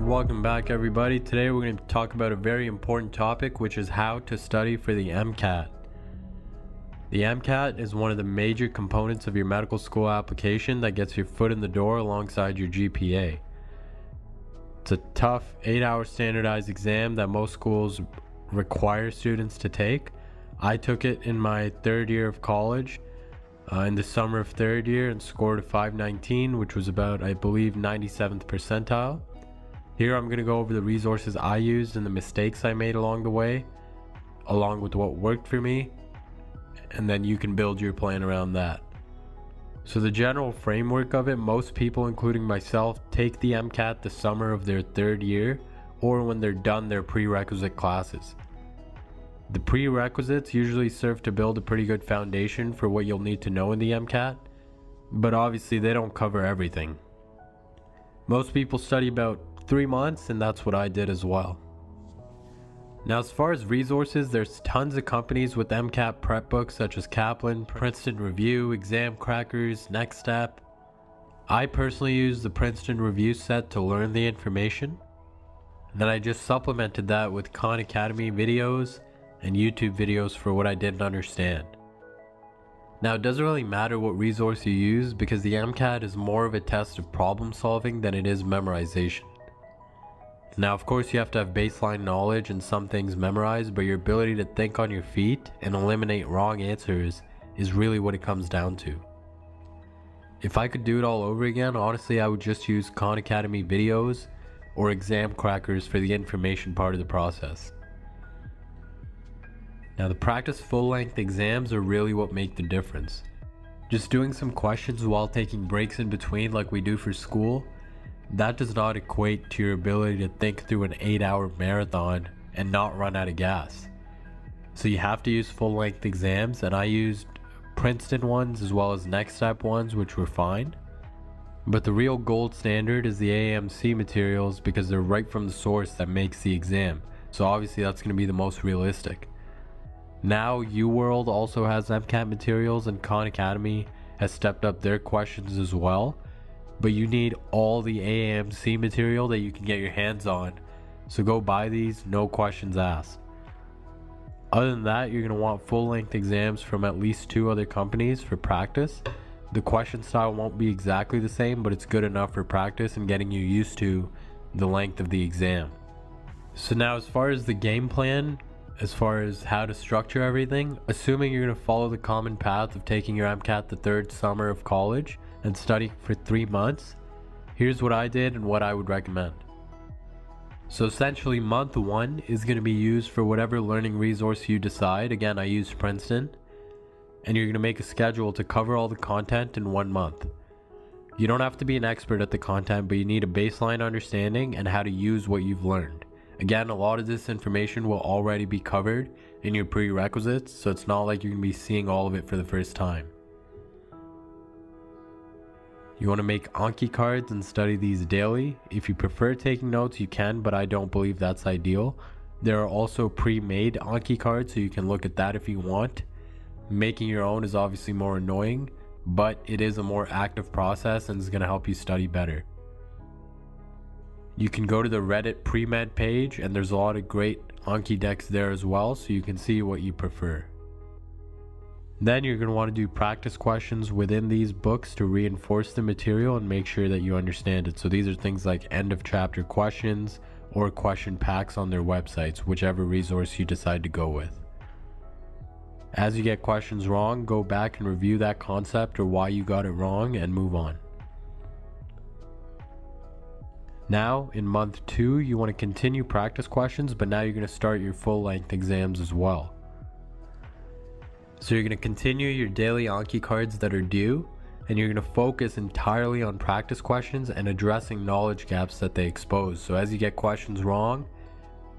Welcome back, everybody. Today we're going to talk about a very important topic, which is how to study for the MCAT. The MCAT is one of the major components of your medical school application that gets your foot in the door alongside your GPA. It's a tough 8-hour standardized exam that most schools require students to take. I took it in my third year of college in the summer of third year and scored a 519, which was about, I believe, 97th percentile. Here I'm going to go over the resources I used and the mistakes I made along the way, along with what worked for me, and then you can build your plan around that. So the general framework of it, most people, including myself, take the MCAT the summer of their third year or when they're done their prerequisite classes. The prerequisites usually serve to build a pretty good foundation for what you'll need to know in the MCAT, but obviously they don't cover everything. Most people study about 3 months, and that's what I did as well. Now, as far as resources, there's tons of companies with MCAT prep books such as Kaplan, Princeton Review, Exam Crackers, Nextstep. I personally use the Princeton Review set to learn the information. Then I just supplemented that with Khan Academy videos and YouTube videos for what I didn't understand. Now, it doesn't really matter what resource you use because the MCAT is more of a test of problem solving than it is memorization. Now, of course, you have to have baseline knowledge and some things memorized, but your ability to think on your feet and eliminate wrong answers is really what it comes down to. If I could do it all over again, honestly, I would just use Khan Academy videos or Exam Crackers for the information part of the process. Now, the practice full-length exams are really what make the difference. Just doing some questions while taking breaks in between like we do for school, that does not equate to your ability to think through an 8-hour marathon and not run out of gas. So you have to use full-length exams, and I used Princeton ones as well as Nextstep ones, which were fine. But the real gold standard is the AAMC materials because they're right from the source that makes the exam. So obviously that's going to be the most realistic. Now UWorld also has MCAT materials, and Khan Academy has stepped up their questions as well. But you need all the AAMC material that you can get your hands on. So go buy these, no questions asked. Other than that, you're going to want full-length exams from at least 2 other companies for practice. The question style won't be exactly the same, but it's good enough for practice and getting you used to the length of the exam. So now, as far as the game plan, as far as how to structure everything, assuming you're going to follow the common path of taking your MCAT the third summer of college and study for 3 months, here's what I did and what I would recommend. So essentially, month 1 is going to be used for whatever learning resource you decide. Again, I used Princeton, and you're going to make a schedule to cover all the content in 1 month. You don't have to be an expert at the content, but you need a baseline understanding and how to use what you've learned. Again, a lot of this information will already be covered in your prerequisites, so it's not like you're going to be seeing all of it for the first time. You want to make Anki cards and study these daily. If you prefer taking notes, you can, but I don't believe that's ideal. There are also pre-made Anki cards, so you can look at that if you want. Making your own is obviously more annoying, but it is a more active process and is going to help you study better. You can go to the Reddit pre-med page, and there's a lot of great Anki decks there as well, so you can see what you prefer. Then you're going to want to do practice questions within these books to reinforce the material and make sure that you understand it. So these are things like end of chapter questions or question packs on their websites, whichever resource you decide to go with. As you get questions wrong, go back and review that concept or why you got it wrong and move on. Now, in month 2, you want to continue practice questions, but now you're going to start your full-length exams as well. So you're going to continue your daily Anki cards that are due, and you're going to focus entirely on practice questions and addressing knowledge gaps that they expose. So as you get questions wrong,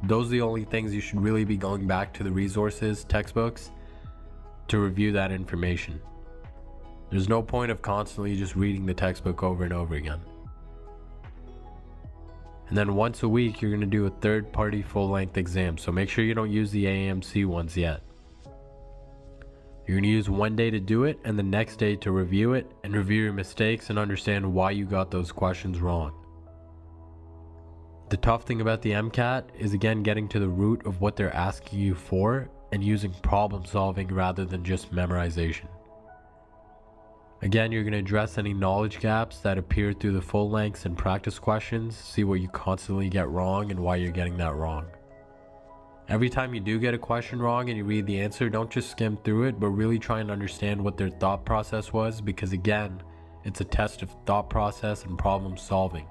those are the only things you should really be going back to the resources, textbooks, to review that information. There's no point of constantly just reading the textbook over and over again. And then once a week, you're going to do a third-party full-length exam. So make sure you don't use the AAMC ones yet. You're going to use one day to do it and the next day to review it and review your mistakes and understand why you got those questions wrong. The tough thing about the MCAT is again getting to the root of what they're asking you for and using problem solving rather than just memorization. Again, you're going to address any knowledge gaps that appear through the full lengths and practice questions, see what you constantly get wrong and why you're getting that wrong. Every time you do get a question wrong and you read the answer, don't just skim through it, but really try and understand what their thought process was, because again, it's a test of thought process and problem solving.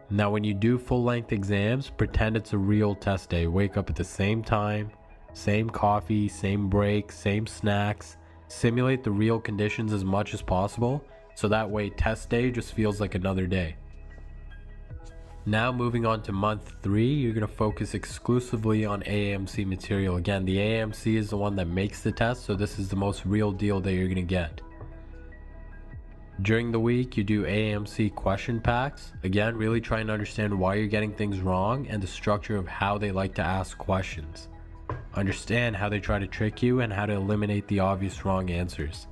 Now, when you do full-length exams, pretend it's a real test day. Wake up at the same time, same coffee, same break, same snacks. Simulate the real conditions as much as possible, so that way test day just feels like another day. Now moving on to month 3, you're going to focus exclusively on AAMC material. Again, the AAMC is the one that makes the test, so this is the most real deal that you're going to get. During the week, you do AAMC question packs. Again, really try and understand why you're getting things wrong and the structure of how they like to ask questions. Understand how they try to trick you and how to eliminate the obvious wrong answers.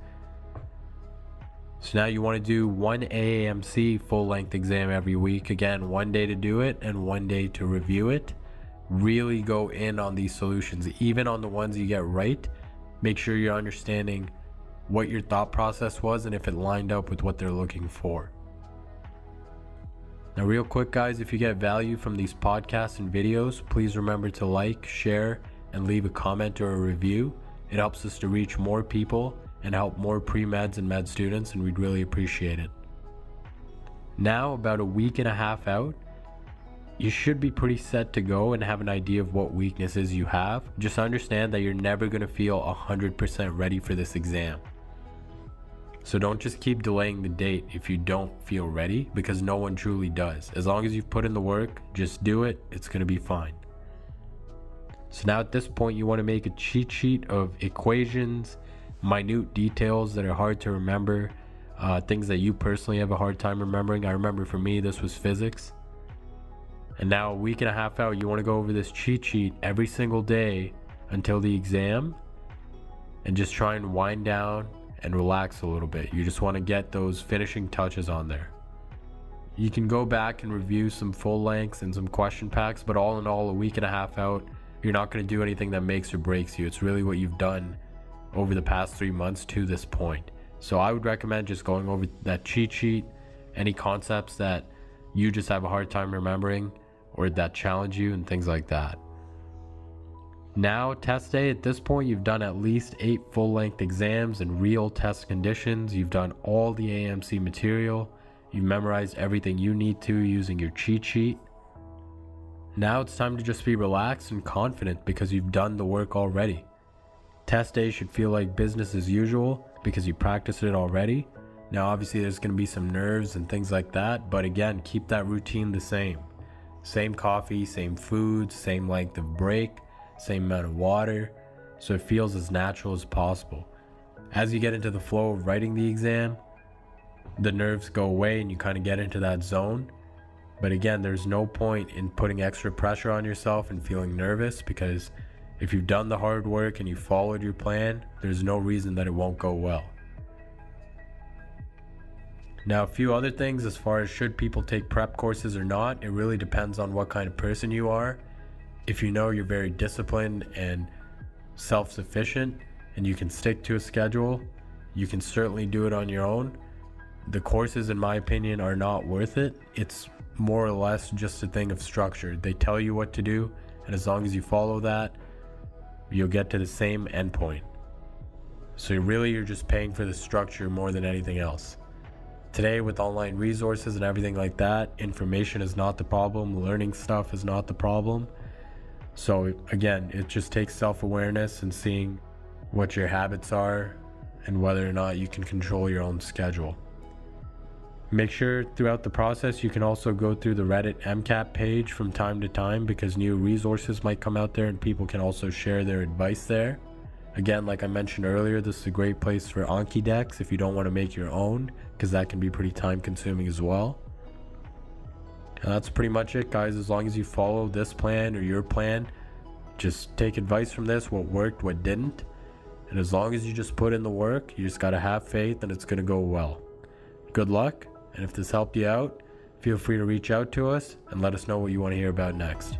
So now you want to do one AAMC full-length exam every week. Again, one day to do it and one day to review it. Really go in on these solutions, even on the ones you get right. Make sure you're understanding what your thought process was and if it lined up with what they're looking for. Now, real quick, guys, if you get value from these podcasts and videos, please remember to like, share, and leave a comment or a review. It helps us to reach more people and help more pre-meds and med students, and we'd really appreciate it. Now, about a week and a half out, you should be pretty set to go and have an idea of what weaknesses you have. Just understand that you're never going to feel 100% ready for this exam. So don't just keep delaying the date if you don't feel ready, because no one truly does. As long as you've put in the work, just do it. It's going to be fine. So now at this point, you want to make a cheat sheet of equations, minute details that are hard to remember, things that you personally have a hard time remembering. I remember for me, this was physics. And now a week and a half out, you want to go over this cheat sheet every single day until the exam and just try and wind down and relax a little bit. You just want to get those finishing touches on there. You can go back and review some full lengths and some question packs, but all in all, a week and a half out, you're not going to do anything that makes or breaks you. It's really what you've done over the past 3 months to this point. So I would recommend just going over that cheat sheet, any concepts that you just have a hard time remembering or that challenge you and things like that. Now, test day, at this point, you've done at least 8 full-length exams in real test conditions. You've done all the AAMC material. You've memorized everything you need to using your cheat sheet. Now it's time to just be relaxed and confident because you've done the work already. Test day should feel like business as usual because you practiced it already. Now obviously there's going to be some nerves and things like that, but again, keep that routine the same. Same coffee, same food, same length of break, same amount of water, so it feels as natural as possible. As you get into the flow of writing the exam, the nerves go away and you kind of get into that zone. But again, there's no point in putting extra pressure on yourself and feeling nervous, because if you've done the hard work and you followed your plan, there's no reason that it won't go well. Now, a few other things as far as should people take prep courses or not, it really depends on what kind of person you are. If you know you're very disciplined and self-sufficient and you can stick to a schedule, you can certainly do it on your own. The courses, in my opinion, are not worth it. It's more or less just a thing of structure. They tell you what to do, and as long as you follow that, you'll get to the same endpoint. So you're just paying for the structure more than anything else. Today, with online resources and everything like that, information is not the problem. Learning stuff is not the problem. So again, it just takes self-awareness and seeing what your habits are and whether or not you can control your own schedule. Make sure throughout the process you can also go through the Reddit MCAT page from time to time, because new resources might come out there and people can also share their advice there. Again, like I mentioned earlier, this is a great place for Anki decks if you don't want to make your own, because that can be pretty time consuming as well. And that's pretty much it, guys. As long as you follow this plan or your plan, just take advice from this, what worked, what didn't. And as long as you just put in the work, you just got to have faith and it's going to go well. Good luck. And if this helped you out, Feel free to reach out to us and let us know what you want to hear about next.